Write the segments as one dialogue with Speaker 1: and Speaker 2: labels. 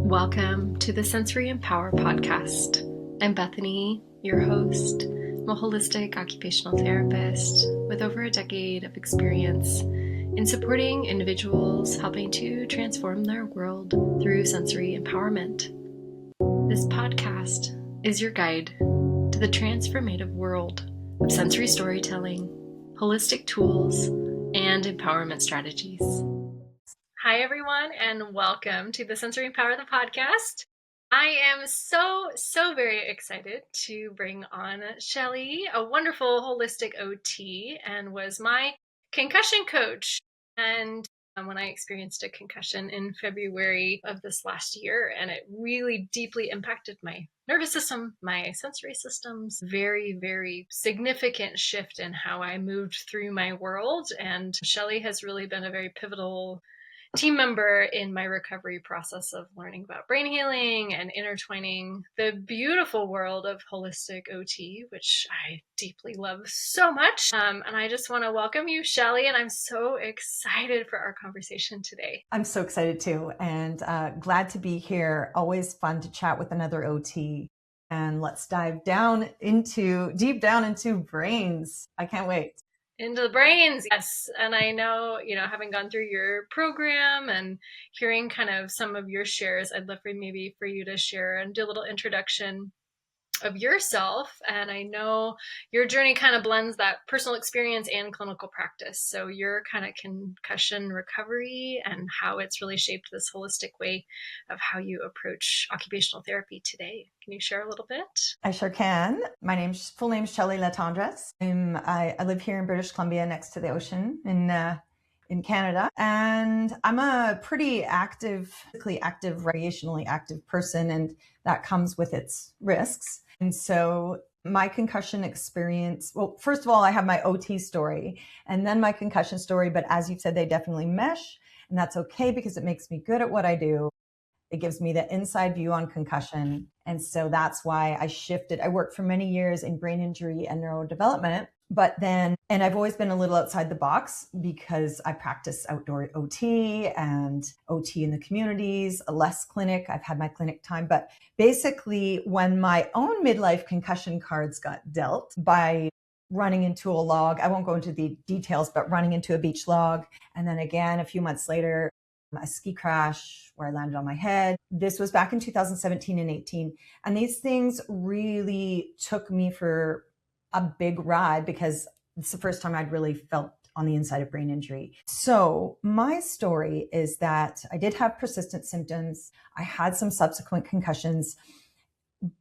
Speaker 1: Welcome to the Sensory Empower podcast. I'm Bethany, your host. I'm a holistic occupational therapist with over a decade of experience in supporting individuals helping to transform their world through sensory empowerment. This podcast is your guide to the transformative world of sensory storytelling, holistic tools, and empowerment strategies. Hi, everyone, and welcome to the Sensory Empower the podcast. I am so very excited to bring on Shelley, a wonderful holistic OT, and was my concussion coach. And when I experienced a concussion in February of this last year, and it really deeply impacted my nervous system, my sensory systems, very significant shift in how I moved through my world. And Shelley has really been a very pivotal team member in my recovery process of learning about brain healing and intertwining the beautiful world of holistic OT, which I deeply love so much. And I just want to welcome you, Shelley, and I'm so excited for our conversation today.
Speaker 2: I'm so excited too, and glad to be here. Always fun to chat with another OT. And let's dive deep down into brains. I can't wait.
Speaker 1: Into the brains, yes. And I know, having gone through your program and hearing kind of some of your shares, I'd love for you to share and do a little introduction of yourself. And I know your journey kind of blends that personal experience and clinical practice. So your kind of concussion recovery and how it's really shaped this holistic way of how you approach occupational therapy today. Can you share a little bit?
Speaker 2: I sure can. My full name is Shelley Latendresse. I live here in British Columbia next to the ocean in Canada. And I'm a pretty physically active, recreationally active person, and that comes with its risks. And so my concussion experience, well, first of all, I have my OT story and then my concussion story. But as you said, they definitely mesh, and that's okay because it makes me good at what I do. It gives me the inside view on concussion. And so that's why I shifted. I worked for many years in brain injury and neurodevelopment, and I've always been a little outside the box because I practice outdoor OT and OT in the communities, a less clinic. I've had my clinic time, but basically when my own midlife concussion cards got dealt by running into a log, I won't go into the details, but running into a beach log. And then again, a few months later, a ski crash where I landed on my head. This was back in 2017 and 18. And these things really took me for a big ride because it's the first time I'd really felt on the inside of brain injury. So my story is that I did have persistent symptoms. I had some subsequent concussions,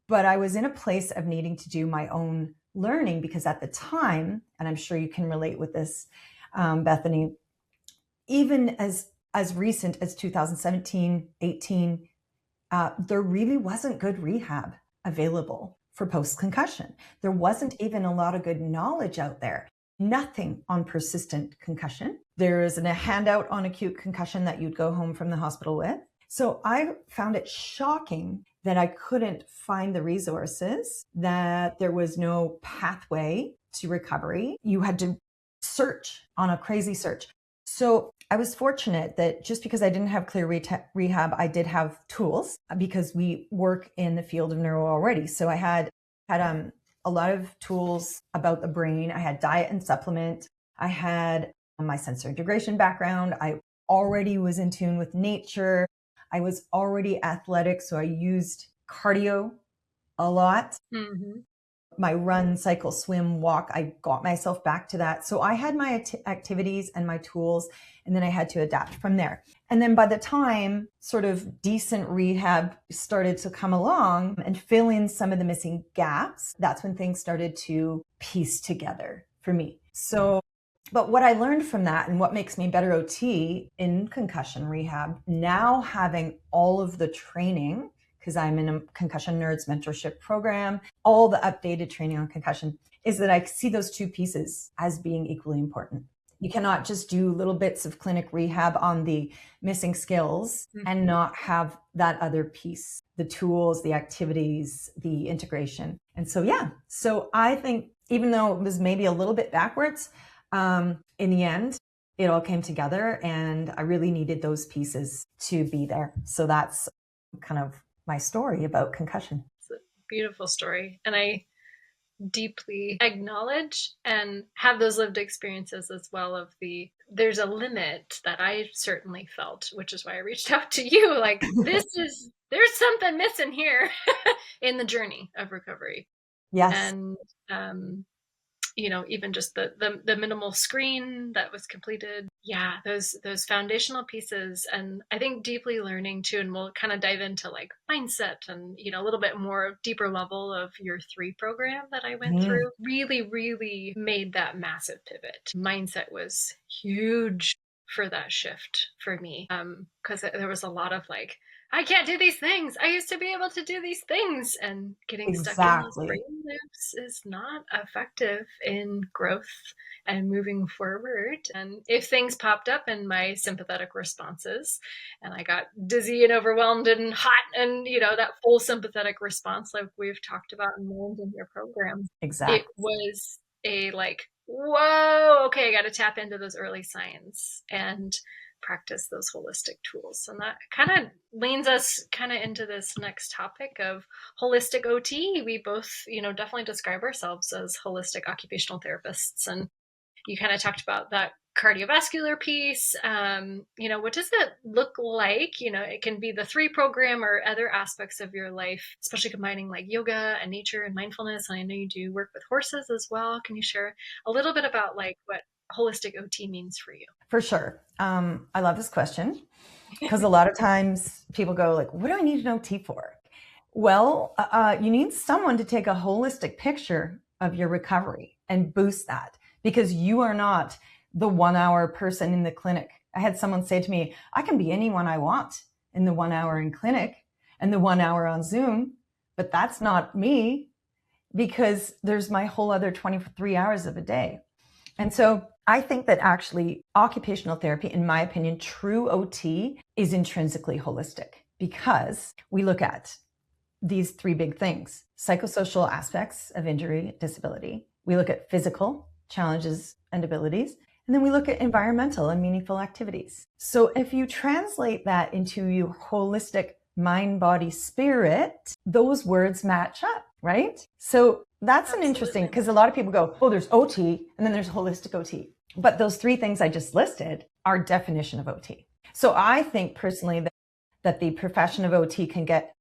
Speaker 2: but I was in a place of needing to do my own learning because at the time, and I'm sure you can relate with this, Bethany, even as recent as 2017, 18, there really wasn't good rehab available for post-concussion. There wasn't even a lot of good knowledge out there. Nothing on persistent concussion. There isn't a handout on acute concussion that you'd go home from the hospital with. So I found it shocking that I couldn't find the resources, that there was no pathway to recovery. You had to search on a crazy search. So I was fortunate that just because I didn't have clear rehab, I did have tools because we work in the field of neuro already. So I had a lot of tools about the brain. I had diet and supplement. I had my sensory integration background. I already was in tune with nature. I was already athletic, so I used cardio a lot. Mm-hmm. My run, cycle, swim, walk, I got myself back to that. So I had my activities and my tools, and then I had to adapt from there. And then by the time sort of decent rehab started to come along and fill in some of the missing gaps, that's when things started to piece together for me. So, but what I learned from that and what makes me better OT in concussion rehab, now having all of the training, because I'm in a Concussion Nerds mentorship program, all the updated training on concussion, is that I see those two pieces as being equally important. You cannot just do little bits of clinic rehab on the missing skills and not have that other piece, the tools, the activities, the integration. And so I think even though it was maybe a little bit backwards, in the end, it all came together and I really needed those pieces to be there. So that's kind of my story about concussion.
Speaker 1: It's a beautiful story. And I deeply acknowledge and have those lived experiences as well of there's a limit that I certainly felt, which is why I reached out to you. Like, there's something missing here in the journey of recovery.
Speaker 2: Yes.
Speaker 1: And, even just the minimal screen that was completed. Yeah, those foundational pieces. And I think deeply learning too, and we'll kind of dive into like mindset and, a little bit more deeper level of your 3 program that I went through, really, really made that massive pivot. Mindset was huge for that shift for me. Because there was a lot of like, I can't do these things. I used to be able to do these things. And getting stuck in those brain loops is not effective in growth and moving forward. And if things popped up in my sympathetic responses and I got dizzy and overwhelmed and hot and, that full sympathetic response, like we've talked about and learned in your program,
Speaker 2: exactly.
Speaker 1: It was a like, whoa, okay, I got to tap into those early signs and practice those holistic tools. And that kind of leans us kind of into this next topic of holistic OT. We both, definitely describe ourselves as holistic occupational therapists. And you kind of talked about that cardiovascular piece. What does that look like? It can be the 3 program or other aspects of your life, especially combining like yoga and nature and mindfulness. And I know you do work with horses as well. Can you share a little bit about like what holistic OT means for you?
Speaker 2: For sure. I love this question because a lot of times people go like, what do I need an OT for? Well, you need someone to take a holistic picture of your recovery and boost that, because you are not the 1-hour person in the clinic. I had someone say to me, I can be anyone I want in the 1 hour in clinic and the 1 hour on Zoom, but that's not me, because there's my whole other 23 hours of a day. And so I think that actually occupational therapy, in my opinion, true OT is intrinsically holistic, because we look at these 3 big things: psychosocial aspects of injury, disability. We look at physical challenges and abilities. And then we look at environmental and meaningful activities. So if you translate that into your holistic mind, body, spirit, those words match up, right? So that's an interesting, because a lot of people go, oh, there's OT and then there's holistic OT. But those 3 things I just listed are definition of OT. So I think personally that the profession of OT can get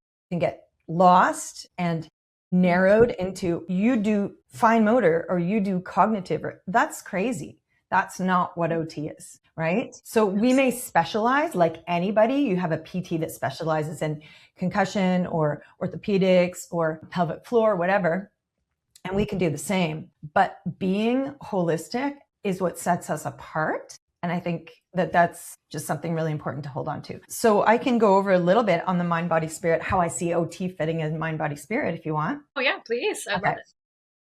Speaker 2: lost and narrowed into, you do fine motor or you do cognitive. That's crazy. That's not what OT is, right? So we may specialize like anybody. You have a PT that specializes in concussion or orthopedics or pelvic floor, whatever, and we can do the same. But being holistic is what sets us apart. And I think that that's just something really important to hold on to. So I can go over a little bit on the mind, body, spirit, how I see OT fitting in mind, body, spirit, if you want.
Speaker 1: Oh yeah, please. I love it.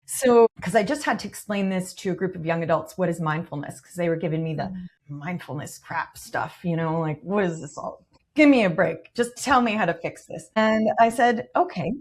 Speaker 2: So, because I just had to explain this to a group of young adults, what is mindfulness? Because they were giving me the mindfulness crap stuff, like, what is this all? Give me a break. Just tell me how to fix this. And I said, okay,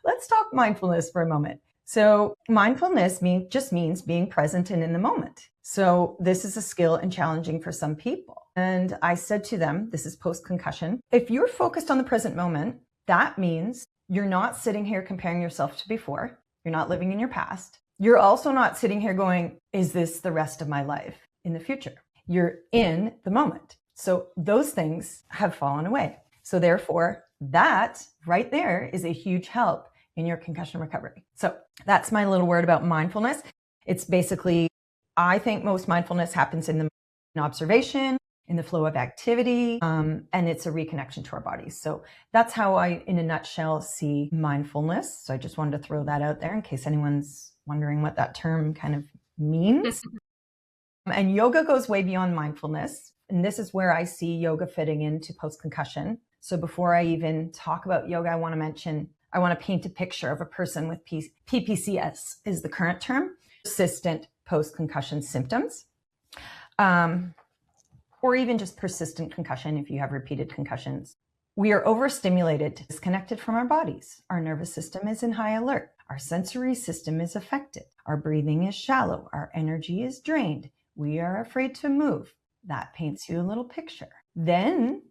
Speaker 2: let's talk mindfulness for a moment. So mindfulness just means being present and in the moment. So this is a skill and challenging for some people. And I said to them, this is post-concussion. If you're focused on the present moment, that means you're not sitting here comparing yourself to before. You're not living in your past. You're also not sitting here going, is this the rest of my life in the future? You're in the moment. So those things have fallen away. So therefore, that right there is a huge help in your concussion recovery. So that's my little word about mindfulness. It's basically, I think most mindfulness happens in observation, in the flow of activity, and it's a reconnection to our bodies. So that's how I, in a nutshell, see mindfulness. So I just wanted to throw that out there in case anyone's wondering what that term kind of means. And yoga goes way beyond mindfulness. And this is where I see yoga fitting into post-concussion. So before I even talk about yoga, I want to paint a picture of a person with PPCS is the current term, persistent post-concussion symptoms. Or even just persistent concussion if you have repeated concussions. We are overstimulated, disconnected from our bodies. Our nervous system is in high alert. Our sensory system is affected. Our breathing is shallow. Our energy is drained. We are afraid to move. That paints you a little picture. Then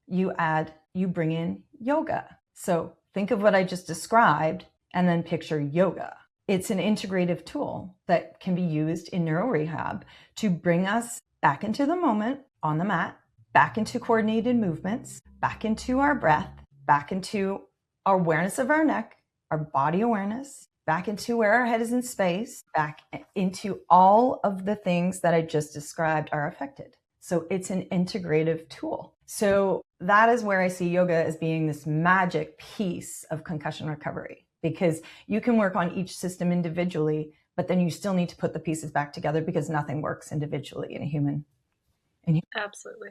Speaker 2: you bring in yoga. So think of what I just described and then picture yoga. It's an integrative tool that can be used in neurorehab to bring us back into the moment on the mat, back into coordinated movements, back into our breath, back into our awareness of our neck, our body awareness, back into where our head is in space, back into all of the things that I just described are affected. So it's an integrative tool. So that is where I see yoga as being this magic piece of concussion recovery, because you can work on each system individually, but then you still need to put the pieces back together because nothing works individually in a human.
Speaker 1: Absolutely.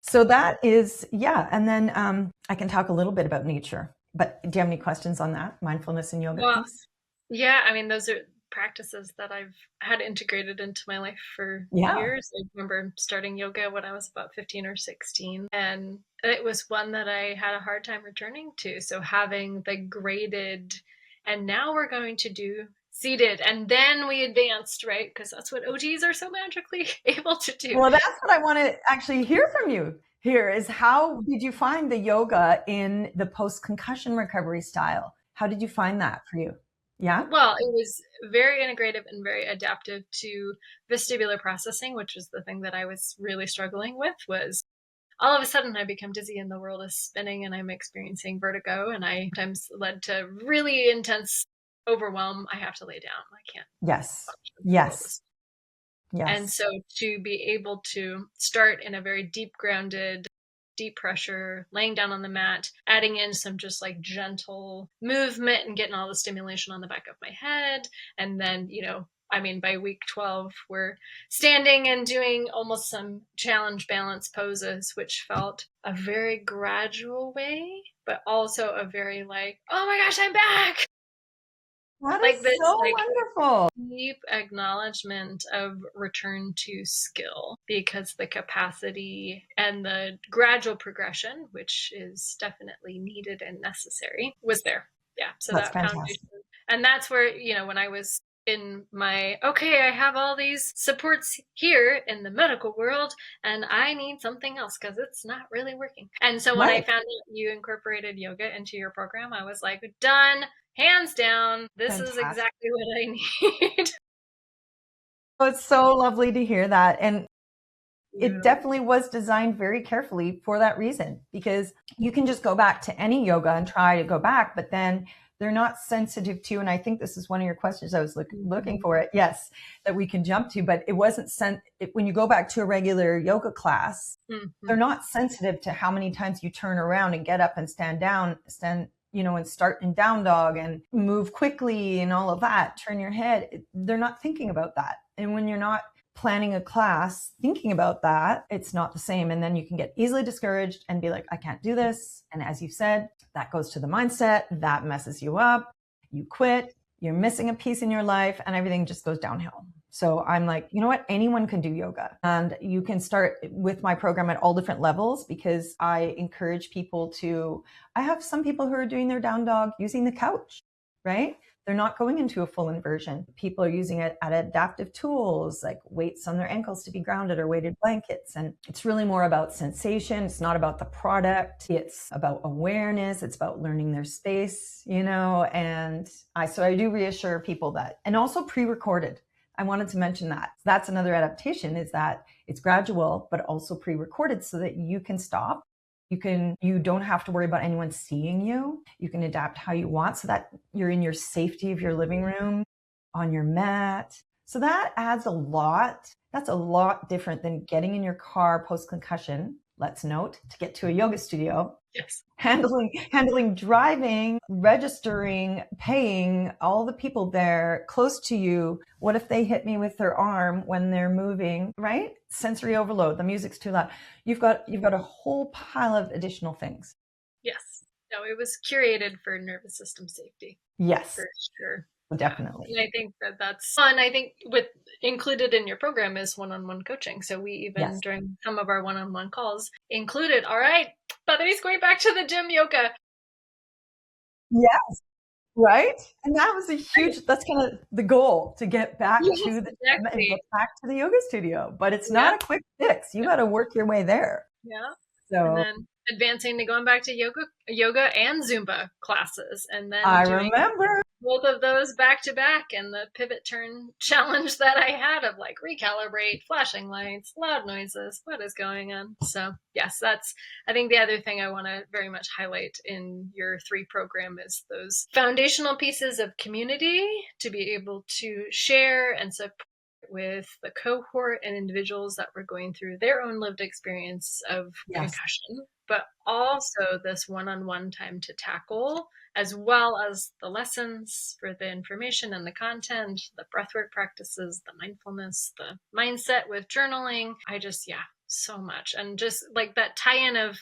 Speaker 2: So that is, yeah. And then I can talk a little bit about nature, but do you have any questions on that mindfulness and yoga piece?
Speaker 1: Yeah, I mean, those are practices that I've had integrated into my life for years. I remember starting yoga when I was about 15 or 16, and it was one that I had a hard time returning to. So having the graded, and now we're going to do seated, and then we advanced, right? Because that's what OTs are so magically able to do.
Speaker 2: Well, that's what I want to actually hear from you here is how did you find the yoga in the post-concussion recovery style? How did you find that for you? Yeah.
Speaker 1: Well, it was very integrative and very adaptive to vestibular processing, which was the thing that I was really struggling with. Was all of a sudden I become dizzy and the world is spinning and I'm experiencing vertigo, and I sometimes led to really intense overwhelm. I have to lay down. I can't.
Speaker 2: Yes.
Speaker 1: And so to be able to start in a very deep grounded, deep pressure, laying down on the mat, adding in some just like gentle movement and getting all the stimulation on the back of my head. And then, by week 12, we're standing and doing almost some challenge balance poses, which felt a very gradual way, but also a very like, oh my gosh, I'm back.
Speaker 2: That is this, so wonderful.
Speaker 1: Deep acknowledgement of return to skill, because the capacity and the gradual progression, which is definitely needed and necessary, was there. Yeah. So
Speaker 2: that's that foundation.
Speaker 1: And that's where, when I was in my, I have all these supports here in the medical world and I need something else because it's not really working. And so when I found out you incorporated yoga into your program, I was like, done. Hands down, this is exactly what I need.
Speaker 2: It's so lovely to hear that. And it definitely was designed very carefully for that reason, because you can just go back to any yoga and try to go back, but then they're not sensitive to, and I think this is one of your questions I was looking for it. Yes, that we can jump to, but it wasn't when you go back to a regular yoga class, they're not sensitive to how many times you turn around and get up and stand down, and start in down dog and move quickly and all of that, turn your head. They're not thinking about that. And when you're not planning a class thinking about that, it's not the same. And then you can get easily discouraged and be like, I can't do this. And as you said, that goes to the mindset, that messes you up, you quit, you're missing a piece in your life, and everything just goes downhill. So I'm like, you know what? Anyone can do yoga, and you can start with my program at all different levels, because I encourage people I have some people who are doing their down dog using the couch, right? They're not going into a full inversion. People are using it at adaptive tools like weights on their ankles to be grounded or weighted blankets. And it's really more about sensation. It's not about the product. It's about awareness. It's about learning their space, and so I do reassure people that, and also pre-recorded. I wanted to mention that. That's another adaptation, is that it's gradual, but also pre-recorded so that you can stop. You don't have to worry about anyone seeing you. You can adapt how you want so that you're in your safety of your living room, on your mat. So that adds a lot. That's a lot different than getting in your car post-concussion, let's note, to get to a yoga studio.
Speaker 1: Yes.
Speaker 2: Handling driving, registering, paying, all the people there close to you. What if they hit me with their arm when they're moving, right? Sensory overload, the music's too loud. You've got a whole pile of additional things.
Speaker 1: Yes. No, it was curated for nervous system safety.
Speaker 2: Yes.
Speaker 1: For sure.
Speaker 2: Definitely.
Speaker 1: And I think that's fun. I think included in your program is one-on-one coaching. So we even during some of our one-on-one calls included, all right, Bethany's going back to the gym yoga.
Speaker 2: Yes. Right? And that was that's kind of the goal, to get back to the gym and get back to the yoga studio. But it's not a quick fix. You got to work your way there.
Speaker 1: Yeah. And
Speaker 2: So
Speaker 1: then advancing to going back to yoga and Zumba classes, and then
Speaker 2: I
Speaker 1: doing
Speaker 2: remember.
Speaker 1: both of those back to back, and the pivot turn challenge that I had of like recalibrate, flashing lights, loud noises, what is going on? So yes, that's, I think the other thing I want to very much highlight in your 3 program is those foundational pieces of community to be able to share and support with the cohort and individuals that were going through their own lived experience of
Speaker 2: Yes.
Speaker 1: concussion, but also this one-on-one time to tackle, as well as the lessons for the information and the content, the breathwork practices, the mindfulness, the mindset with journaling. I just, yeah, so much. And just like that tie-in of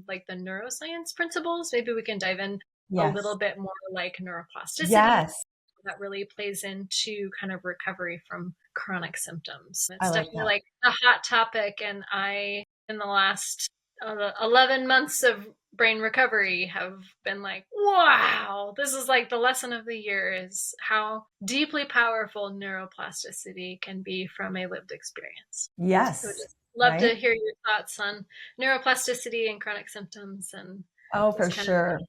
Speaker 1: like the neuroscience principles, maybe we can dive in a
Speaker 2: Yes.
Speaker 1: little bit more, like neuroplasticity.
Speaker 2: Yes.
Speaker 1: That really plays into kind of recovery from chronic symptoms. It's
Speaker 2: I like
Speaker 1: definitely
Speaker 2: that.
Speaker 1: like a hot topic. And I, in the last 11 months of brain recovery, have been like, wow, this is like the lesson of the year, is how deeply powerful neuroplasticity can be from a lived experience.
Speaker 2: Yes.
Speaker 1: So just love
Speaker 2: Right?
Speaker 1: to hear your thoughts on neuroplasticity and chronic symptoms and
Speaker 2: Oh,
Speaker 1: those
Speaker 2: for
Speaker 1: kind
Speaker 2: sure.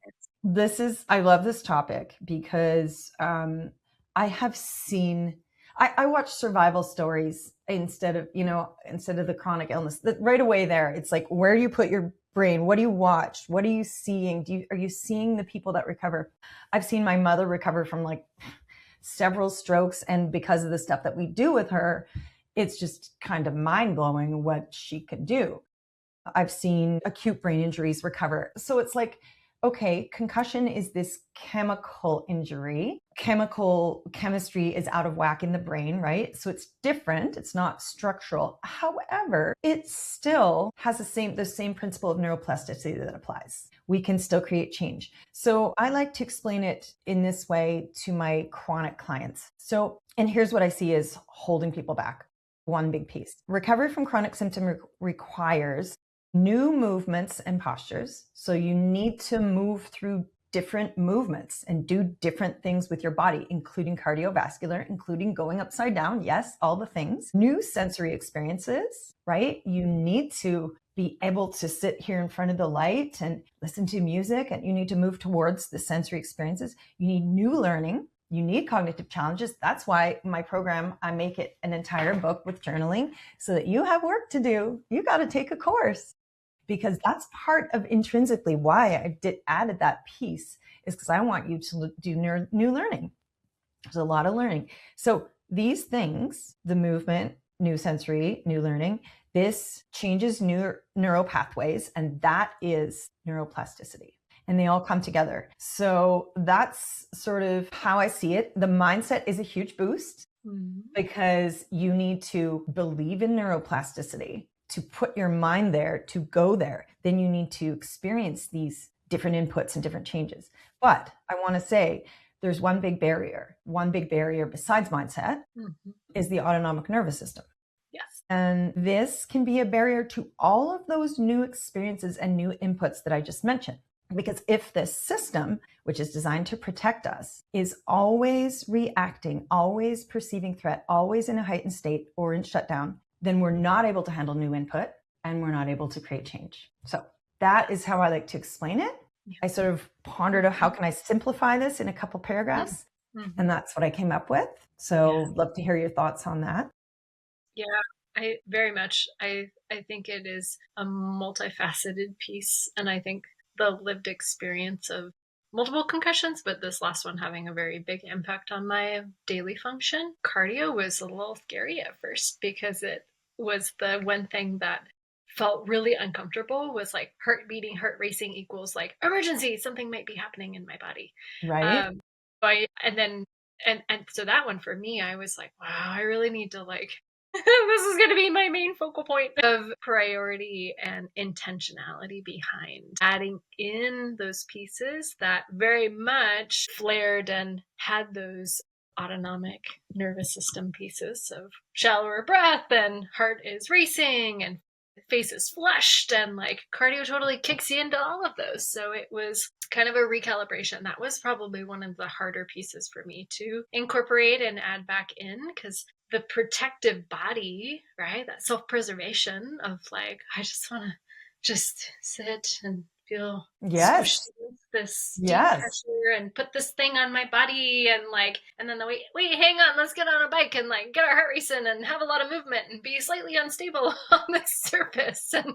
Speaker 2: I love this topic because I have seen, I watch survival stories instead of the chronic illness. Right away there, it's like, where do you put your brain? What do you watch? What are you seeing? Are you seeing the people that recover? I've seen my mother recover from like several strokes. And because of the stuff that we do with her, it's just kind of mind blowing what she could do. I've seen acute brain injuries recover. So it's like, okay, concussion is this chemical injury. Chemistry is out of whack in the brain, right? So it's different. It's not structural. However, it still has the same principle of neuroplasticity that applies. We can still create change. So I like to explain it in this way to my chronic clients. So, and here's what I see is holding people back. One big piece. Recovery from chronic symptom requires new movements and postures. So you need to move through different movements and do different things with your body, including cardiovascular, including going upside down. Yes, all the things. New sensory experiences, right? You need to be able to sit here in front of the light and listen to music, and you need to move towards the sensory experiences. You need new learning. You need cognitive challenges. That's why my program, I make it an entire book with journaling so that you have work to do. You got to take a course, because that's part of intrinsically why I added that piece, is because I want you to do new learning. There's a lot of learning. So these things, the movement, new sensory, new learning, this changes neural pathways, and that is neuroplasticity. And they all come together. So that's sort of how I see it. The mindset is a huge boost because you need to believe in neuroplasticity to put your mind there, to go there. Then you need to experience these different inputs and different changes. But I want to say there's one big barrier. One big barrier besides mindset is the autonomic nervous system.
Speaker 1: Yes.
Speaker 2: And this can be a barrier to all of those new experiences and new inputs that I just mentioned. Because if this system, which is designed to protect us, is always reacting, always perceiving threat, always in a heightened state or in shutdown, then we're not able to handle new input and we're not able to create change. So that is how I like to explain it. I sort of pondered how can I simplify this in a couple paragraphs, and that's what I came up with. So love to hear your thoughts on that.
Speaker 1: Yeah, I very much. I think it is a multifaceted piece, and I think the lived experience of multiple concussions, but this last one having a very big impact on my daily function. Cardio was a little scary at first because it was the one thing that felt really uncomfortable, was like heart beating, heart racing equals like emergency, something might be happening in my body.
Speaker 2: Right.
Speaker 1: And so that one for me, I was like, wow, I really need to like this is going to be my main focal point of priority and intentionality behind adding in those pieces that very much flared and had those autonomic nervous system pieces of shallower breath and heart is racing and face is flushed, and like cardio totally kicks you into all of those. So it was kind of a recalibration. That was probably one of the harder pieces for me to incorporate and add back in, because the protective body, right? That self-preservation of like, I just want to just sit and feel squished
Speaker 2: Yes.
Speaker 1: against this deep
Speaker 2: Yes.
Speaker 1: pressure and put this thing on my body and and then wait, hang on, let's get on a bike and get our heart racing and have a lot of movement and be slightly unstable on the surface. And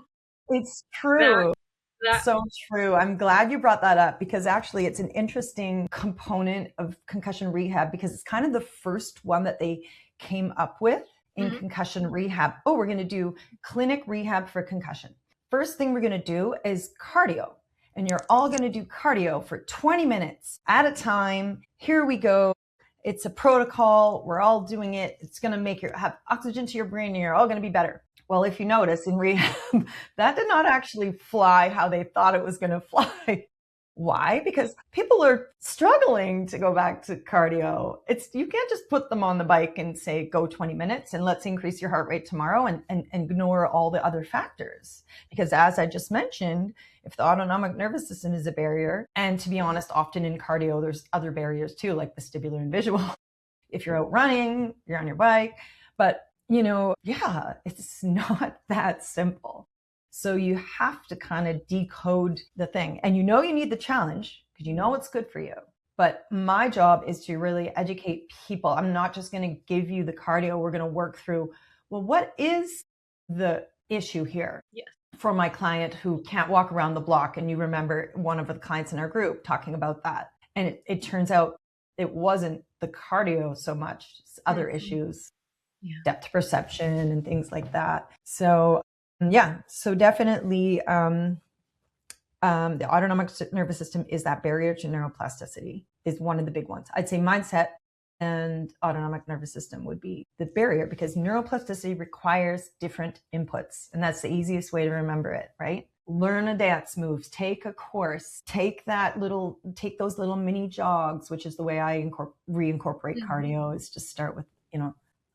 Speaker 2: It's
Speaker 1: that,
Speaker 2: true.
Speaker 1: that,
Speaker 2: So true. I'm glad you brought that up because actually it's an interesting component of concussion rehab because it's kind of the first one that they came up with in concussion rehab. Oh, we're going to do clinic rehab for concussion. First thing we're going to do is cardio. And you're all going to do cardio for 20 minutes at a time. Here we go. It's a protocol. We're all doing it. It's going to make have oxygen to your brain and you're all going to be better. Well, if you notice in rehab, that did not actually fly how they thought it was going to fly. Why? Because people are struggling to go back to cardio. You can't just put them on the bike and say, go 20 minutes and let's increase your heart rate tomorrow and ignore all the other factors. Because as I just mentioned, if the autonomic nervous system is a barrier, and to be honest, often in cardio, there's other barriers too, like vestibular and visual. If you're out running, you're on your bike, but it's not that simple. So you have to kind of decode the thing. And you need the challenge because you know it's good for you. But my job is to really educate people. I'm not just going to give you the cardio. We're going to work through, well, what is the issue here?
Speaker 1: yes.
Speaker 2: For my client who can't walk around the block. And you remember one of the clients in our group talking about that. And it turns out it wasn't the cardio so much, it's other issues. Yeah. Depth perception and things like that. So definitely the autonomic nervous system is that barrier to neuroplasticity, is one of the big ones. I'd say mindset and autonomic nervous system would be the barrier because neuroplasticity requires different inputs. And that's the easiest way to remember it, right? Learn a dance moves, take a course, take those little mini jogs, which is the way I reincorporate cardio, is just start with,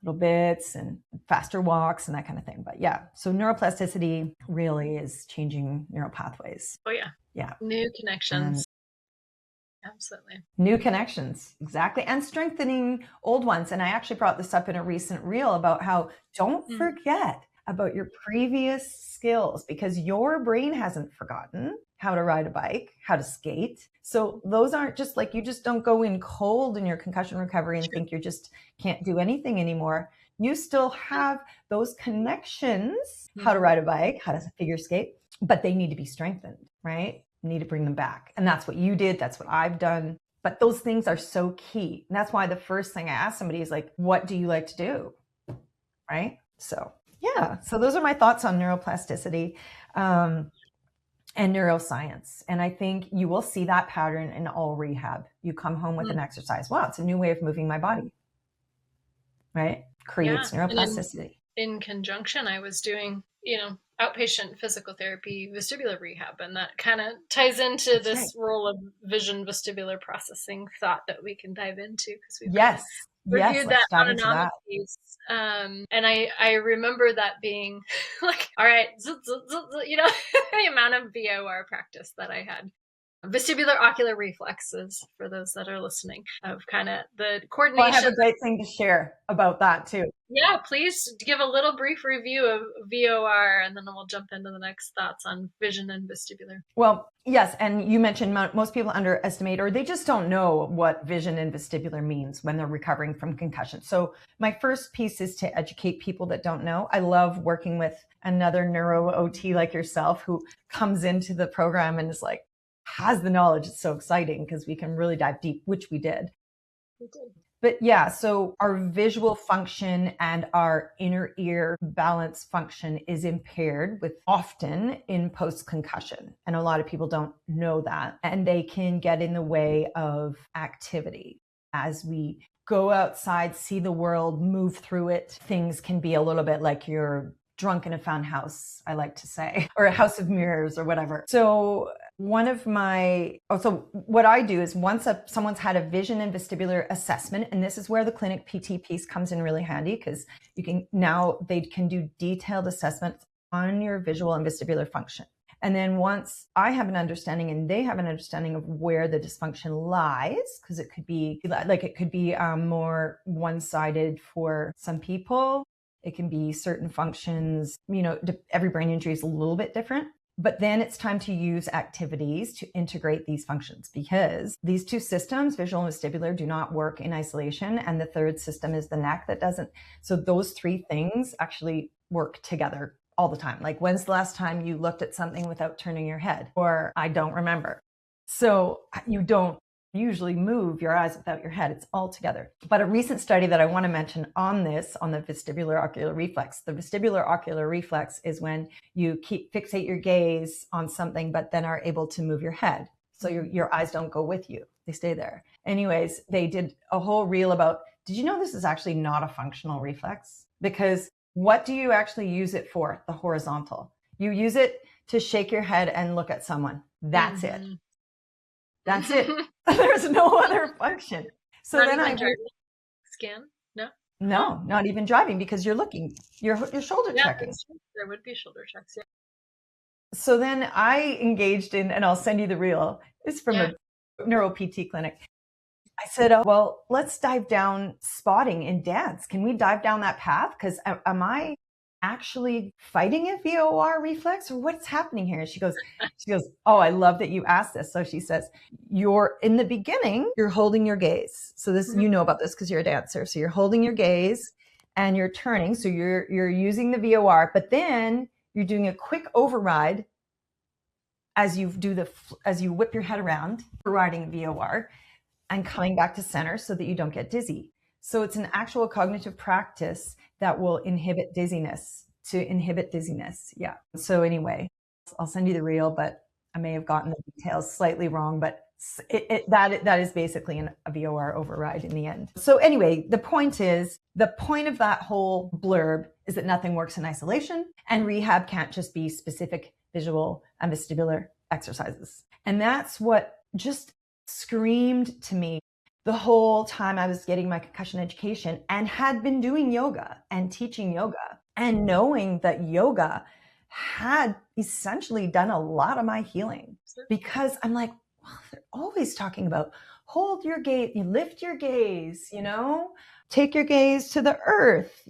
Speaker 2: little bits and faster walks and that kind of thing. But so neuroplasticity really is changing neural pathways.
Speaker 1: Oh yeah. Yeah. New connections. Absolutely.
Speaker 2: New connections. Exactly. And strengthening old ones. And I actually brought this up in a recent reel about how don't forget about your previous skills because your brain hasn't forgotten how to ride a bike, how to skate. So those aren't just you just don't go in cold in your concussion recovery and think you just can't do anything anymore. You still have those connections, how to ride a bike, how to figure skate, but they need to be strengthened, right? You need to bring them back. And that's what you did. That's what I've done. But those things are so key. And that's why the first thing I ask somebody is what do you like to do? Right? So so those are my thoughts on neuroplasticity and neuroscience. And I think you will see that pattern in all rehab. You come home with an exercise. Wow, it's a new way of moving my body, right? Creates neuroplasticity.
Speaker 1: In conjunction, I was doing, outpatient physical therapy, vestibular rehab, and that kind of ties into this role of vision vestibular processing thought that we can dive into because we've reviewed that autonomic piece. And I remember that being all right, the amount of VOR practice that I had. Vestibular ocular reflexes, for those that are listening, of kind of the coordination.
Speaker 2: Well, I have a great thing to share about that too.
Speaker 1: Yeah, please give a little brief review of VOR, and then we'll jump into the next thoughts on vision and vestibular.
Speaker 2: Well, yes, and you mentioned most people underestimate or they just don't know what vision and vestibular means when they're recovering from concussion. So my first piece is to educate people that don't know. I love working with another neuro OT like yourself who comes into the program and is has the knowledge. It's so exciting because we can really dive deep, which we did. But so our visual function and our inner ear balance function is impaired often in post-concussion. And a lot of people don't know that. And they can get in the way of activity. As we go outside, see the world, move through it, things can be a little bit like you're drunk in a fun house, I like to say, or a house of mirrors or whatever. So what I do is once someone's had a vision and vestibular assessment, and this is where the clinic PT piece comes in really handy because they can do detailed assessments on your visual and vestibular function. And then once I have an understanding and they have an understanding of where the dysfunction lies, because it could be more one-sided for some people. It can be certain functions, every brain injury is a little bit different. But then it's time to use activities to integrate these functions, because these two systems, visual and vestibular, do not work in isolation. And the third system is the neck that doesn't. So those three things actually work together all the time. Like, when's the last time you looked at something without turning your head? Or I don't remember. So you don't usually move your eyes without your head. It's all together. But a recent study that I want to mention on this, on the vestibular ocular reflex, the vestibular ocular reflex is when you fixate your gaze on something, but then are able to move your head. So your eyes don't go with you. They stay there. Anyways, they did a whole reel about, did you know this is actually not a functional reflex? Because what do you actually use it for? The horizontal. You use it to shake your head and look at someone. That's it. That's it. There's no other function. So
Speaker 1: not
Speaker 2: then
Speaker 1: even scan?
Speaker 2: No, not even driving, because you're looking, you're shoulder checking.
Speaker 1: There would be shoulder checks. Yeah.
Speaker 2: So then I engaged in, and I'll send you the reel. It's from a neuro PT clinic. I said, oh, well, let's dive down spotting in dance. Can we dive down that path? Because am I actually fighting a VOR reflex, or what's happening here? She goes, oh, I love that you asked this. So she says, in the beginning, you're holding your gaze. So this, you know about this because you're a dancer. So you're holding your gaze and you're turning. So you're using the VOR, but then you're doing a quick override as you whip your head around, overriding VOR and coming back to center so that you don't get dizzy. So it's an actual cognitive practice that will inhibit dizziness. Yeah. So anyway, I'll send you the reel, but I may have gotten the details slightly wrong, but that is basically a VOR override in the end. So anyway, the point of that whole blurb is that nothing works in isolation, and rehab can't just be specific visual and vestibular exercises. And that's what just screamed to me the whole time I was getting my concussion education, and had been doing yoga and teaching yoga, and knowing that yoga had essentially done a lot of my healing. Because I'm like, well, they're always talking about hold your gaze, you lift your gaze, take your gaze to the earth,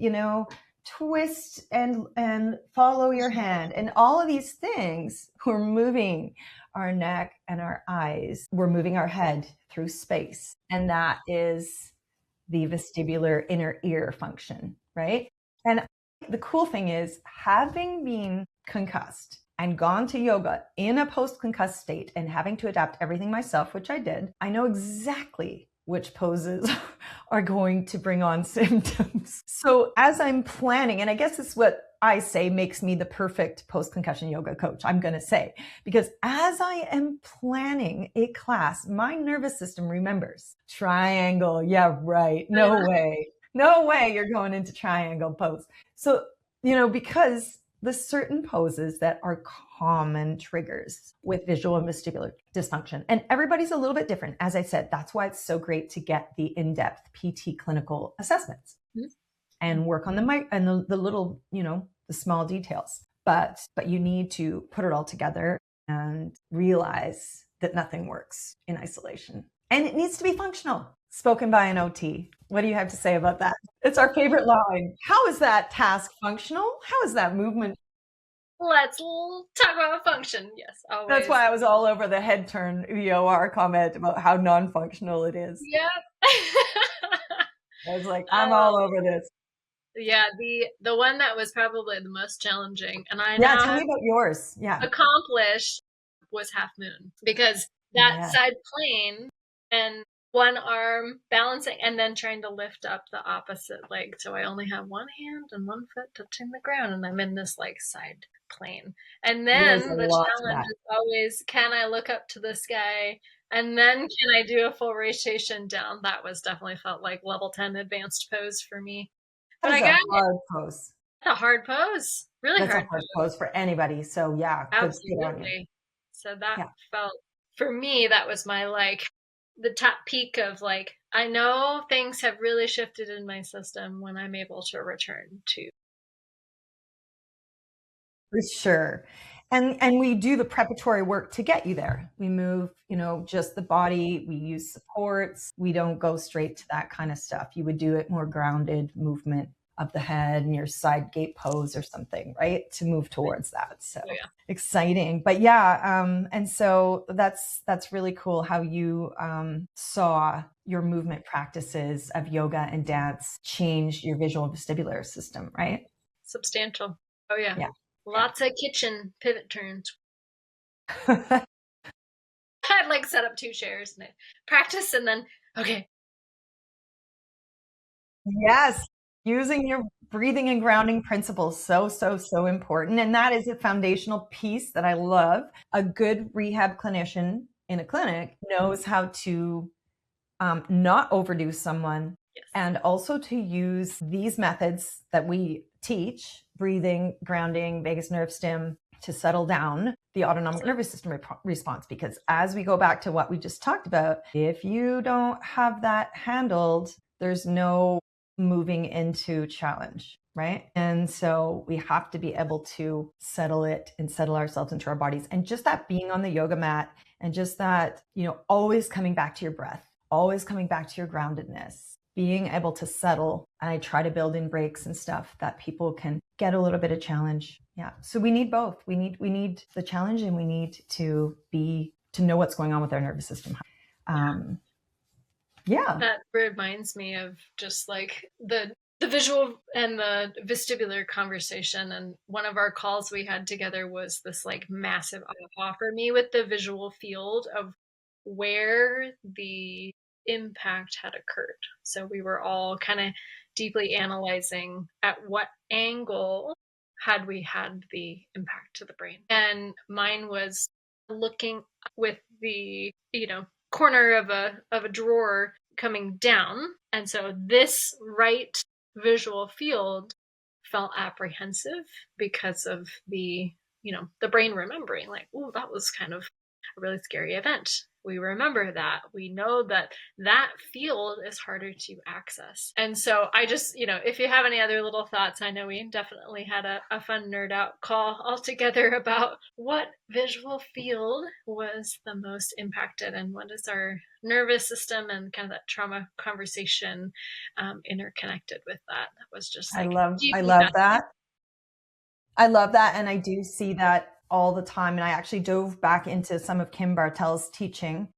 Speaker 2: twist and follow your hand. And all of these things, we're moving our neck and our eyes. We're moving our head through space. And that is the vestibular inner ear function, right? And the cool thing is, having been concussed and gone to yoga in a post-concussed state and having to adapt everything myself, which I did, I know exactly which poses are going to bring on symptoms. So as I'm planning, and I guess it's what I say makes me the perfect post-concussion yoga coach, I'm going to say, because as I am planning a class, my nervous system remembers triangle. Yeah, right. No way you're going into triangle pose. So, because the certain poses that are common triggers with visual and vestibular dysfunction. And everybody's a little bit different. As I said, that's why it's so great to get the in-depth PT clinical assessments and work on the little, the small details. But you need to put it all together and realize that nothing works in isolation. And it needs to be functional. Spoken by an OT. What do you have to say about that? It's our favorite line. How is that task functional? How is that movement?
Speaker 1: Let's talk about function. Yes, always.
Speaker 2: That's why I was all over the head turn VOR comment about how non-functional it is.
Speaker 1: Yep.
Speaker 2: I was like, I'm all over this.
Speaker 1: Yeah, the one that was probably the most challenging, and
Speaker 2: tell me about yours. Yeah,
Speaker 1: accomplished was Half Moon, because that side plane and one arm balancing and then trying to lift up the opposite leg. So I only have one hand and one foot touching the ground, and I'm in this side plane. And then the challenge is always, can I look up to the sky? And then can I do a full rotation down? That was definitely felt like level 10 advanced pose for me.
Speaker 2: But I got a hard pose.
Speaker 1: That's a hard pose. Really hard.
Speaker 2: That's a hard pose for anybody. So yeah,
Speaker 1: absolutely. So that felt, for me, that was my the top peak of I know things have really shifted in my system when I'm able to return to.
Speaker 2: For sure. And we do the preparatory work to get you there. We move, just the body. We use supports. We don't go straight to that kind of stuff. You would do it more grounded movement. of the head and your side gate pose or something, right? To move towards that. So exciting. But and so that's really cool how you saw your movement practices of yoga and dance change your visual vestibular system, right?
Speaker 1: Substantial. Oh yeah.
Speaker 2: Yeah.
Speaker 1: Lots of kitchen pivot turns. I'd like set up 2 chairs and practice and then, okay.
Speaker 2: Yes. Using your breathing and grounding principles. So important. And that is a foundational piece that I love. A good rehab clinician in a clinic knows how to not overdo someone, and also to use these methods that we teach, breathing, grounding, vagus nerve stim, to settle down the autonomic nervous system response. Because as we go back to what we just talked about, if you don't have that handled, there's no moving into challenge, right? And so we have to be able to settle it and settle ourselves into our bodies. And just that being on the yoga mat, and just that, always coming back to your breath, always coming back to your groundedness, being able to settle. And I try to build in breaks and stuff that people can get a little bit of challenge. Yeah. So we need both. We need the challenge, and we need to know what's going on with our nervous system.
Speaker 1: That reminds me of just like the visual and the vestibular conversation. And one of our calls we had together was this like massive aha for me with the visual field of where the impact had occurred. So we were all kind of deeply analyzing at what angle had we had the impact to the brain. And mine was looking with the, corner of a drawer coming down. And so this right visual field felt apprehensive because of the, the brain remembering like, oh, that was kind of a really scary event. We remember that. We know that field is harder to access. And so I just, if you have any other little thoughts, I know we definitely had a fun nerd out call all together about what visual field was the most impacted and what is our nervous system and kind of that trauma conversation interconnected with that. That was just like,
Speaker 2: I love that. I love that. And I do see that all the time. And I actually dove back into some of Kim Bartel's teaching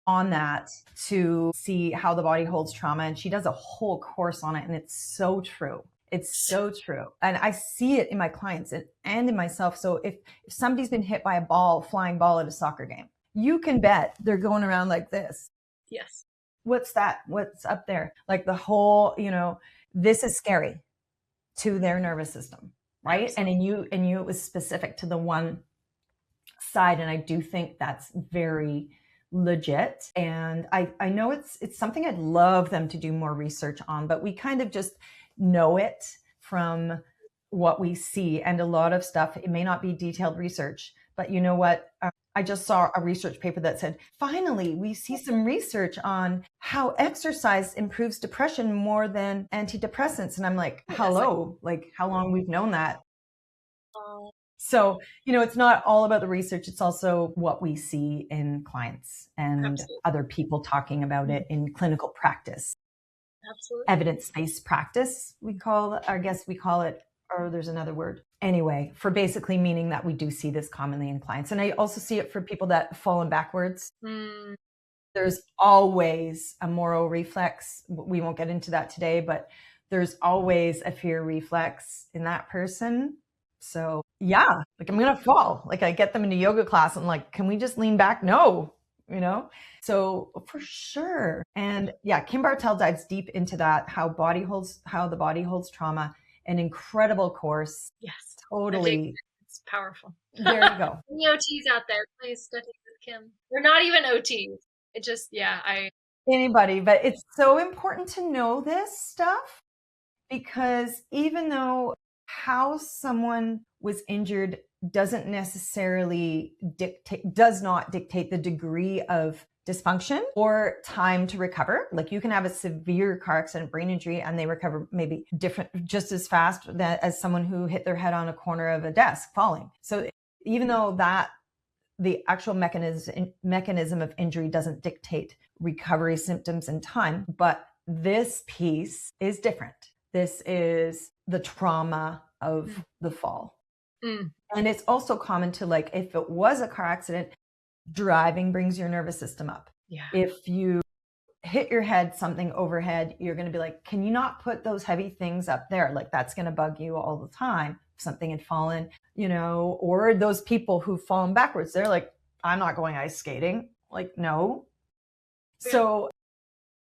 Speaker 2: on that to see how the body holds trauma. And she does a whole course on it. And it's so true. It's so true. And I see it in my clients and in myself. So if somebody's been hit by a flying ball at a soccer game, you can bet they're going around like this.
Speaker 1: Yes.
Speaker 2: What's that? What's up there? Like the whole, this is scary to their nervous system. Right. Absolutely. And you, it was specific to the one side. And I do think that's very legit. And I know it's something I'd love them to do more research on, but we kind of just know it from what we see. And a lot of stuff, it may not be detailed research, but you know what? I just saw a research paper that said, finally, we see some research on how exercise improves depression more than antidepressants. And I'm like, hello, like how long we've known that. So, it's not all about the research. It's also what we see in clients and other people talking about it in clinical practice.
Speaker 1: Absolutely.
Speaker 2: Evidence-based practice, we call it, or there's another word. Anyway, for basically meaning that we do see this commonly in clients. And I also see it for people that have fallen backwards. There's always a Moro reflex. We won't get into that today, but there's always a fear reflex in that person. So yeah, like I'm going to fall. Like I get them into yoga class and like, can we just lean back? No, so for sure. And yeah, Kim Bartel dives deep into that, how the body holds trauma. An incredible course.
Speaker 1: Yes.
Speaker 2: Totally.
Speaker 1: It's powerful.
Speaker 2: There you go.
Speaker 1: Any OTs out there, please study with Kim. We're not even OTs. It just,
Speaker 2: anybody, but it's so important to know this stuff because even though how someone was injured does not dictate the degree of dysfunction or time to recover. Like you can have a severe car accident, brain injury, and they recover maybe just as fast as someone who hit their head on a corner of a desk falling. So even though that the actual mechanism of injury doesn't dictate recovery symptoms and time, but this piece is different. This is the trauma of the fall. And it's also common to, like, if it was a car accident, driving brings your nervous system up.
Speaker 1: Yeah.
Speaker 2: If you hit your head something overhead, you're going to be like, can you not put those heavy things up there? Like, that's going to bug you all the time. If something had fallen, you know, or those people who've fallen backwards, they're like, I'm not going ice skating. Like, no.
Speaker 1: Yeah.
Speaker 2: So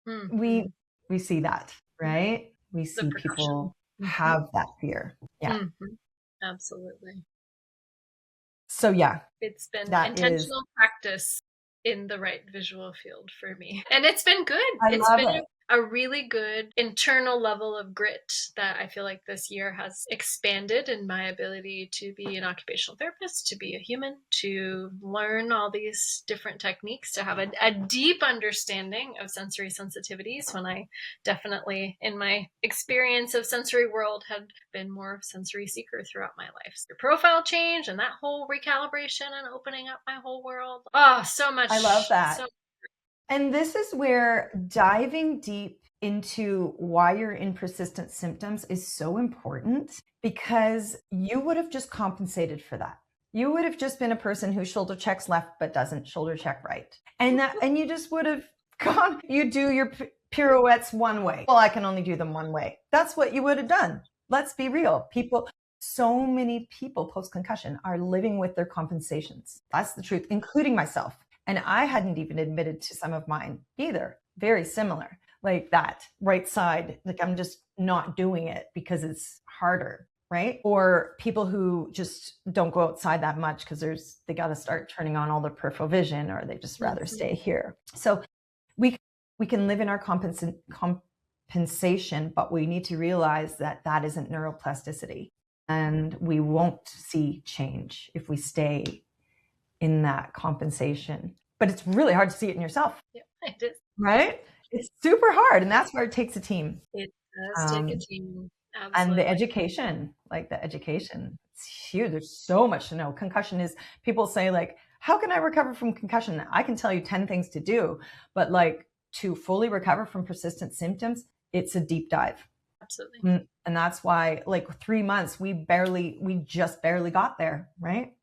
Speaker 2: we see that, right? We see people have that fear. Yeah.
Speaker 1: Absolutely.
Speaker 2: So yeah,
Speaker 1: it's been intentional practice in the right visual field for me. And it's been good. It's been a really good internal level of grit that I feel like this year has expanded in my ability to be an occupational therapist, to be a human, to learn all these different techniques, to have a deep understanding of sensory sensitivities, when I definitely, in my experience of sensory world, had been more of sensory seeker throughout my life. So your profile change and that whole recalibration and opening up my whole world. Oh, so much.
Speaker 2: I love that. And this is where diving deep into why you're in persistent symptoms is so important, because you would have just compensated for that. You would have just been a person who shoulder checks left but doesn't shoulder check right. And you just would have gone, you do your pirouettes one way. Well, I can only do them one way. That's what you would have done. Let's be real. So many people post-concussion are living with their compensations. That's the truth, including myself. And I hadn't even admitted to some of mine either. Very similar, like that right side. Like, I'm just not doing it because it's harder, right? Or people who just don't go outside that much because they got to start turning on all their peripheral vision, or they just rather stay here. So we can live in our compensation, but we need to realize that that isn't neuroplasticity. And we won't see change if we stay in that compensation. But it's really hard to see it in yourself.
Speaker 1: Yeah, it is.
Speaker 2: Right? It's super hard. And that's where it takes a team.
Speaker 1: It does take a team. Absolutely.
Speaker 2: And the education, it's huge. There's so much to know. Concussion is, people say, like, how can I recover from concussion? I can tell you 10 things to do, but like, to fully recover from persistent symptoms, it's a deep dive.
Speaker 1: Absolutely.
Speaker 2: And that's why, like, 3 months, we just barely got there, right?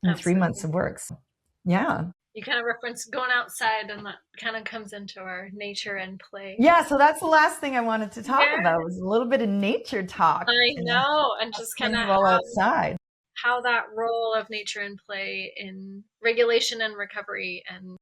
Speaker 2: In 3 months of work. So, yeah.
Speaker 1: You kind of reference going outside, and that kind of comes into our nature and play.
Speaker 2: Yeah, so that's the last thing I wanted to talk about, was a little bit of nature talk.
Speaker 1: I know, and just kind of
Speaker 2: outside.
Speaker 1: How that role of nature and play in regulation and recovery, and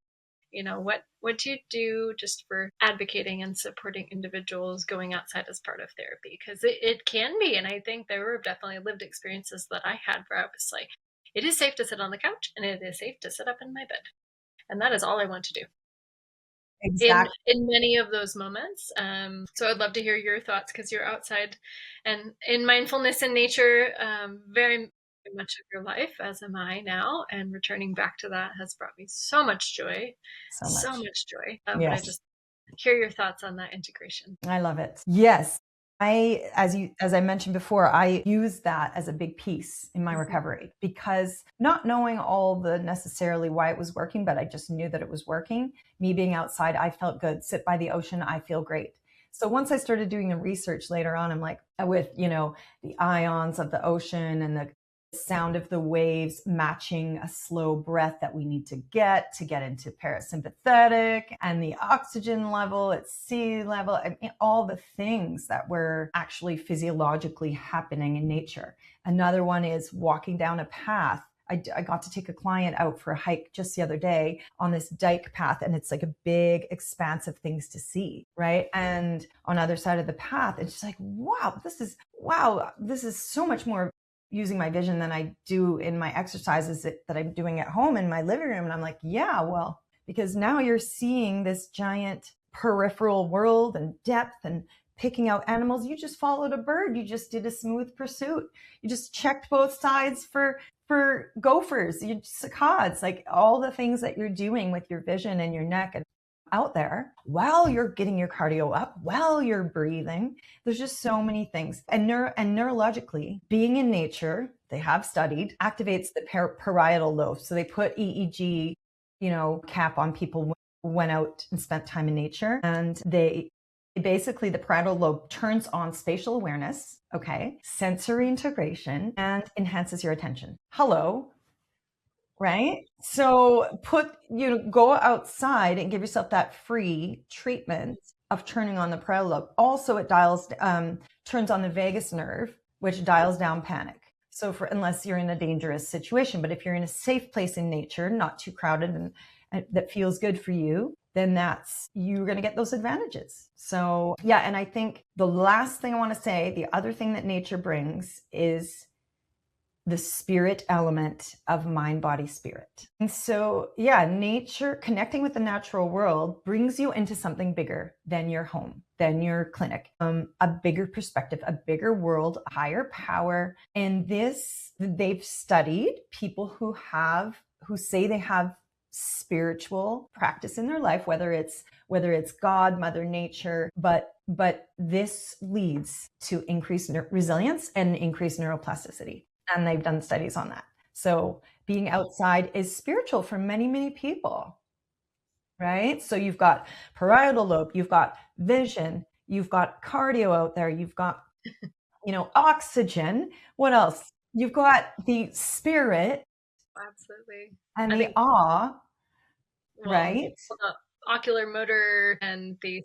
Speaker 1: you know, what do you do just for advocating and supporting individuals going outside as part of therapy? Because it can be, and I think there were definitely lived experiences that I had where I was like, it is safe to sit on the couch, and it is safe to sit up in my bed. And that is all I want to do.
Speaker 2: Exactly.
Speaker 1: In many of those moments. So I'd love to hear your thoughts, because you're outside and in mindfulness and nature very much of your life, as am I now. And returning back to that has brought me so much joy. So much joy. But I just hear your thoughts on that integration.
Speaker 2: I love it. Yes. As I mentioned before, I use that as a big piece in my recovery, because not knowing all the necessarily why it was working, but I just knew that it was working. Me being outside, I felt good. Sit by the ocean, I feel great. So once I started doing the research later on, I'm like, with, you know, the ions of the ocean and the sound of the waves matching a slow breath that we need to get into parasympathetic, and the oxygen level at sea level, I mean, all the things that were actually physiologically happening in nature. Another one is walking down a path. I got to take a client out for a hike just the other day on this dike path, and it's like a big expanse of things to see, right? And on the other side of the path, it's just like, wow, this is so much more using my vision than I do in my exercises that I'm doing at home in my living room. And I'm like, yeah, well, because now you're seeing this giant peripheral world and depth and picking out animals. You just followed a bird. You just did a smooth pursuit. You just checked both sides for gophers, cicadas, like all the things that you're doing with your vision and your neck and out there while you're getting your cardio up, while you're breathing. There's just so many things. And neurologically, being in nature, they have studied, activates the parietal lobe. So they put EEG, you know, cap on people who went out and spent time in nature, and they Basically, the parietal lobe turns on spatial awareness, okay, sensory integration, and enhances your attention. Hello, right? So go outside and give yourself that free treatment of turning on the parietal lobe. Also, it turns on the vagus nerve, which dials down panic. So unless you're in a dangerous situation, but if you're in a safe place in nature, not too crowded and that feels good for you, then you're going to get those advantages. So yeah. And I think the last thing I want to say, the other thing that nature brings is the spirit element of mind, body, spirit. And so, yeah, nature, connecting with the natural world brings you into something bigger than your home, than your clinic, a bigger perspective, a bigger world, a higher power. And they've studied people who say they have spiritual practice in their life, whether it's God, Mother Nature, but this leads to increased resilience and increased neuroplasticity. And they've done studies on that. So being outside is spiritual for many, many people, right? So you've got parietal lobe, you've got vision, you've got cardio out there, you've got, oxygen. What else? You've got the spirit.
Speaker 1: Absolutely.
Speaker 2: And the awe, right?
Speaker 1: The ocular motor and the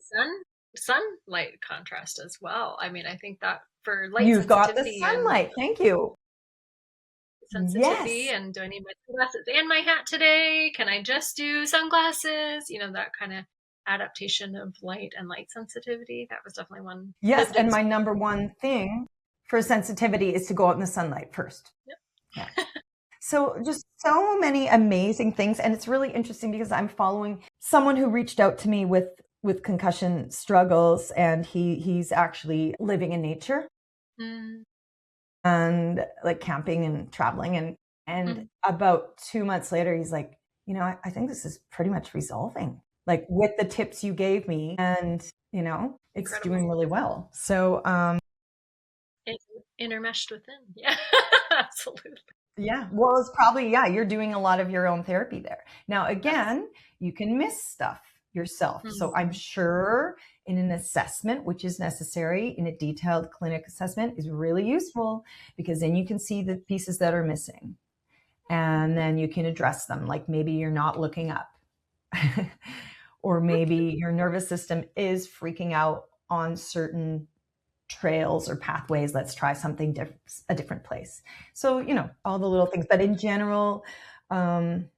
Speaker 1: sunlight contrast as well. I mean, I think that for light
Speaker 2: You've got the
Speaker 1: sensitivity
Speaker 2: sunlight. Thank you.
Speaker 1: Sensitivity,
Speaker 2: Yes.
Speaker 1: and do I need my sunglasses and my hat today? Can I just do sunglasses? That kind of adaptation of light and light sensitivity. That was definitely one.
Speaker 2: Yes. And my number one thing for sensitivity is to go out in the sunlight first.
Speaker 1: Yep.
Speaker 2: Yeah. So just so many amazing things. And it's really interesting because I'm following someone who reached out to me with concussion struggles, and he's actually living in nature. And like camping and traveling, and about 2 months later, he's like, I think this is pretty much resolving, like with the tips you gave me, and it's Incredible. Doing really well. So
Speaker 1: intermeshed within. Yeah. Absolutely.
Speaker 2: Yeah. Well, it's probably, you're doing a lot of your own therapy there. Now, again, you can miss stuff yourself. So I'm sure in an assessment, which is necessary in a detailed clinic assessment, is really useful, because then you can see the pieces that are missing, and then you can address them. Like maybe you're not looking up or maybe your nervous system is freaking out on certain trails or pathways. Let's try something a different place. So, all the little things, but in general, I'm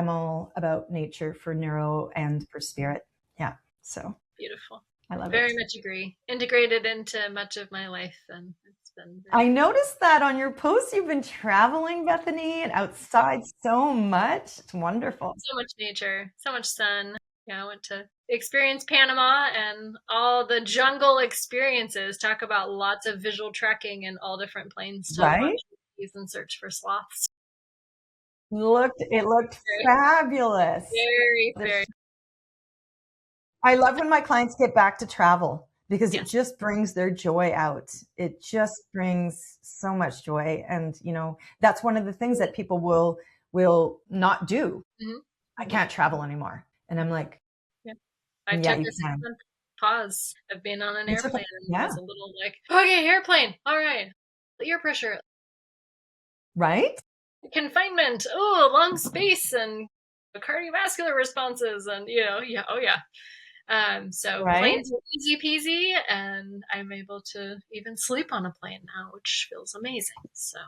Speaker 2: all about nature for neuro and for spirit. Yeah. So
Speaker 1: beautiful.
Speaker 2: I love it.
Speaker 1: Very much agree. Integrated into much of my life, and it's been.
Speaker 2: I noticed that on your posts. You've been traveling, Bethany, and outside so much. It's wonderful.
Speaker 1: So much nature, so much sun. Yeah, I went to experience Panama and all the jungle experiences. Talk about lots of visual trekking in all different plains to watch and search for sloths.
Speaker 2: It looked fabulous.
Speaker 1: Very.
Speaker 2: I love when my clients get back to travel, because it just brings their joy out. It just brings so much joy. And, that's one of the things that people will not do. I can't travel anymore. And I'm like,
Speaker 1: I took a 6-month pause of being on an airplane, and was a little like, okay, airplane. All right. Ear pressure.
Speaker 2: Right?
Speaker 1: Confinement. Oh, long space and cardiovascular responses, and so planes are easy peasy, and I'm able to even sleep on a plane now, which feels amazing. So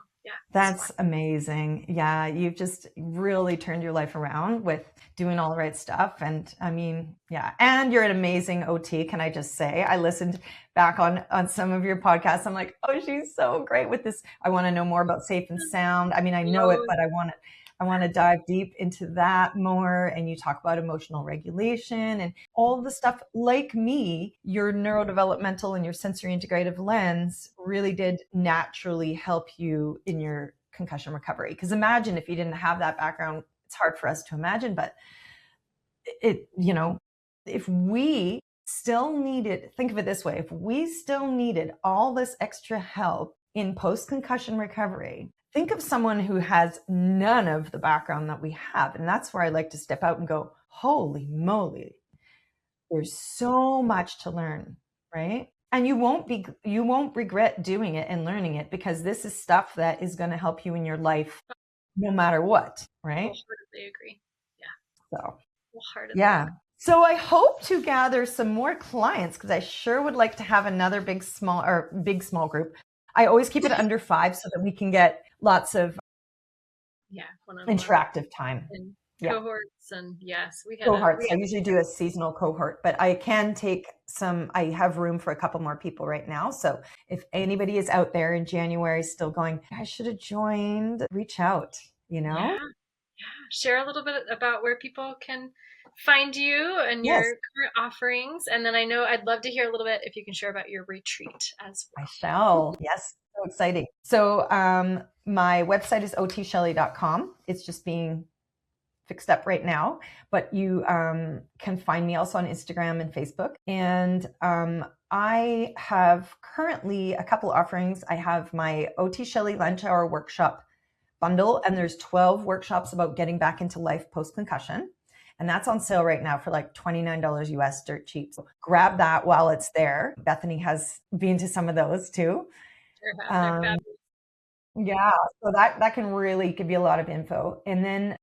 Speaker 2: that's amazing. Yeah, you've just really turned your life around with doing all the right stuff. And I mean, and you're an amazing OT. Can I just say, I listened back on some of your podcasts. I'm like, oh, she's so great with this. I want to know more about safe and sound. I mean, I know it, but I want to dive deep into that more. And you talk about emotional regulation and all the stuff. Like me, your neurodevelopmental and your sensory integrative lens really did naturally help you in your concussion recovery. Because imagine if you didn't have that background. It's hard for us to imagine, but if we still needed, think of it this way, if we still needed all this extra help in post-concussion recovery, think of someone who has none of the background that we have. And that's where I like to step out and go, holy moly, there's so much to learn right? And you won't regret doing it and learning it, because this is stuff that is going to help you in your life no matter what, right?
Speaker 1: Wholeheartedly agree. Yeah.
Speaker 2: So,
Speaker 1: Wholeheartedly
Speaker 2: yeah.
Speaker 1: agree.
Speaker 2: So I hope to gather some more clients, because I sure would like to have another big small group. I always keep it under 5 so that we can get lots of
Speaker 1: one-on-one
Speaker 2: interactive time.
Speaker 1: and
Speaker 2: Yeah.
Speaker 1: cohorts, and yes,
Speaker 2: Cohorts. I usually do a seasonal cohort, but I can take I have room for a couple more people right now. So if anybody is out there in January still going, I should have joined, reach out,
Speaker 1: Yeah. Share a little bit about where people can find you and your current offerings. And then I'd love to hear a little bit if you can share about your retreat as well.
Speaker 2: I shall. Yes. So exciting. So my website is otshelley.com. It's just being fixed up right now, but you can find me also on Instagram and Facebook. And I have currently a couple offerings. I have my OT Shelley Lunch Hour workshop bundle, and there's 12 workshops about getting back into life post-concussion. And that's on sale right now for like $29 US, dirt cheap. So grab that while it's there. Bethany has been to some of those too. Yeah, so that can really give you a lot of info. And then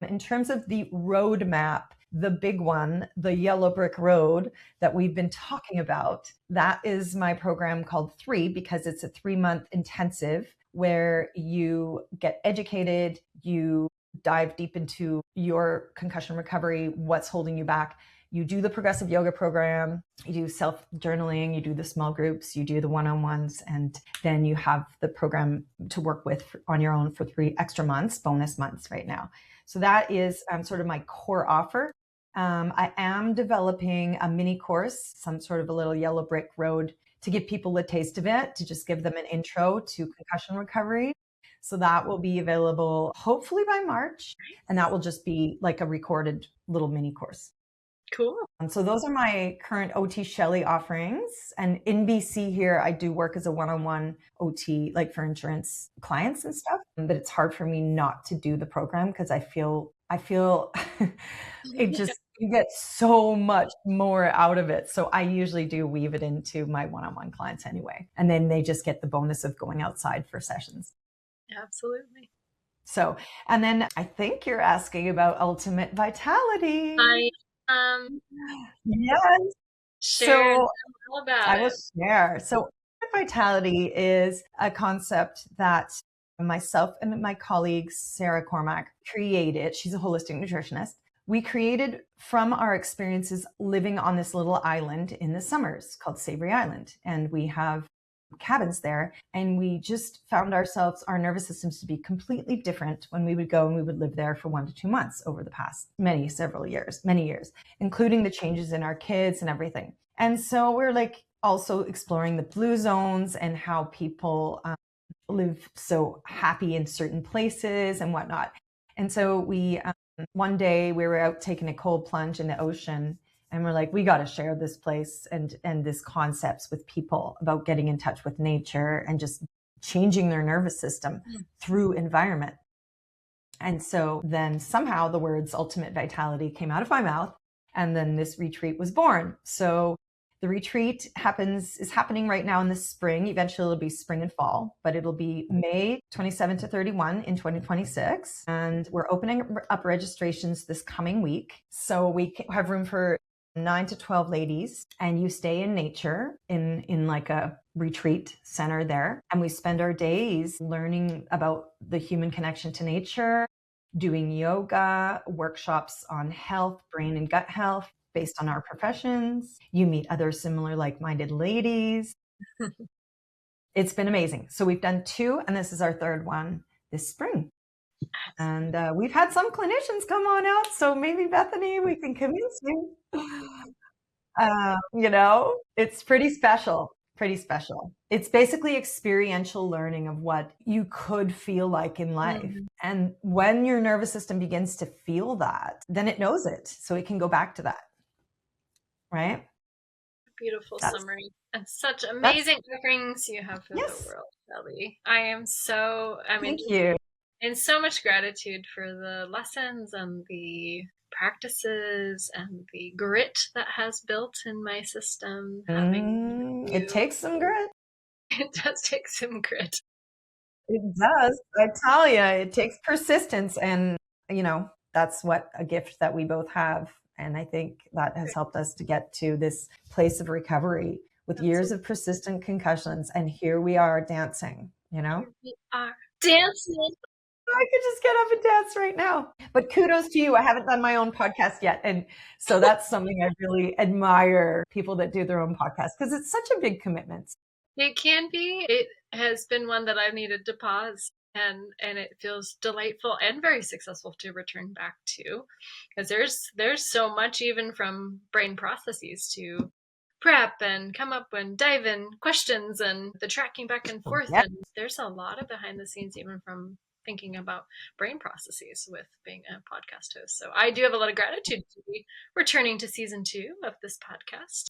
Speaker 2: in terms of the roadmap, the big one, the yellow brick road that we've been talking about, that is my program called 3, because it's a 3-month intensive where you get educated, you dive deep into your concussion recovery, what's holding you back. You do the progressive yoga program, you do self-journaling, you do the small groups, you do the one-on-ones, and then you have the program to work with on your own for 3 extra months, bonus months right now. So that is sort of my core offer. I am developing a mini course, some sort of a little yellow brick road, to give people a taste of it, to just give them an intro to concussion recovery. So that will be available hopefully by March, and that will just be like a recorded little mini course.
Speaker 1: Cool.
Speaker 2: So those are my current OT Shelley offerings. And in BC here, I do work as a one-on-one OT, like for insurance clients and stuff. But it's hard for me not to do the program, because I feel it just, you get so much more out of it. So I usually do weave it into my one-on-one clients anyway. And then they just get the bonus of going outside for sessions.
Speaker 1: Absolutely.
Speaker 2: So, and then I think you're asking about Ultimate Vitality. Yes.
Speaker 1: Share all about
Speaker 2: I will share. So Vitality is a concept that myself and my colleague, Sarah Cormack, created. She's a holistic nutritionist. We created from our experiences living on this little island in the summers called Savory Island. And we have cabins there. And we just found ourselves, our nervous systems to be completely different when we would go and we would live there for 1 to 2 months over the past many years, including the changes in our kids and everything. And so we're like also exploring the blue zones and how people live so happy in certain places and whatnot. And so we, one day we were out taking a cold plunge in the ocean, and we're like, we got to share this place and this concepts with people about getting in touch with nature and just changing their nervous system through environment. And so then somehow the words Ultimate Vitality came out of my mouth, and then this retreat was born. So the retreat is happening right now in the spring. Eventually it'll be spring and fall, but it'll be May 27 to 31 in 2026. And we're opening up registrations this coming week. So we have room for 9 to 12 ladies, and you stay in nature in like a retreat center there. And we spend our days learning about the human connection to nature, doing yoga, workshops on health, brain and gut health based on our professions. You meet other similar like-minded ladies. It's been amazing. So we've done 2, and this is our 3rd one this spring. And we've had some clinicians come on out. So maybe, Bethany, we can convince you. It's pretty special. It's basically experiential learning of what you could feel like in life. Mm-hmm. And when your nervous system begins to feel that, then it knows it. So it can go back to that. Right?
Speaker 1: Beautiful summary. And such amazing offerings you have for the world, Shelley. Thank you. And so much gratitude for the lessons and the practices and the grit that has built in my system.
Speaker 2: It takes some grit.
Speaker 1: It does take some grit.
Speaker 2: It does. I tell you, it takes persistence. And, that's what a gift that we both have. And I think that has helped us to get to this place of recovery with years of persistent concussions. And here we are dancing,
Speaker 1: Here we are dancing.
Speaker 2: I could just get up and dance right now. But kudos to you. I haven't done my own podcast yet. And so that's something I really admire, people that do their own podcast, because it's such a big commitment.
Speaker 1: It can be. It has been one that I've needed to pause, and it feels delightful and very successful to return back to, because there's so much, even from brain processes to prep and come up and dive in questions and the tracking back and forth.
Speaker 2: Yep.
Speaker 1: And there's a lot of behind the scenes, even from thinking about brain processes with being a podcast host. So I do have a lot of gratitude to be returning to season 2 of this podcast.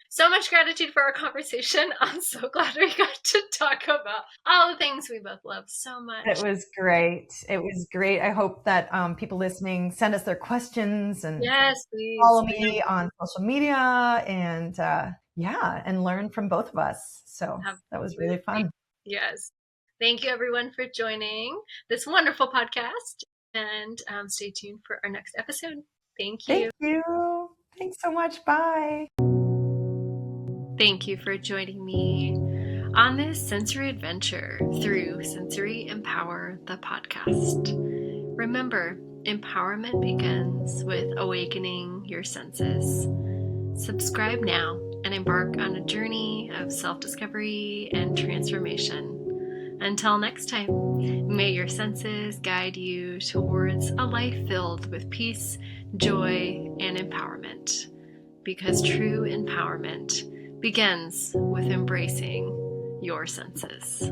Speaker 1: So much gratitude for our conversation. I'm so glad we got to talk about all the things we both love so much.
Speaker 2: It was great. It was great. I hope that people listening send us their questions and
Speaker 1: yes, please
Speaker 2: follow me on social media and and learn from both of us. So that was really fun.
Speaker 1: Yes. Thank you everyone for joining this wonderful podcast, and stay tuned for our next episode. Thank you.
Speaker 2: Thank you. Thanks so much. Bye.
Speaker 1: Thank you for joining me on this sensory adventure through Sensory Empower, the podcast. Remember, empowerment begins with awakening your senses. Subscribe now and embark on a journey of self-discovery and transformation. Until next time, may your senses guide you towards a life filled with peace, joy, and empowerment. Because true empowerment begins with embracing your senses.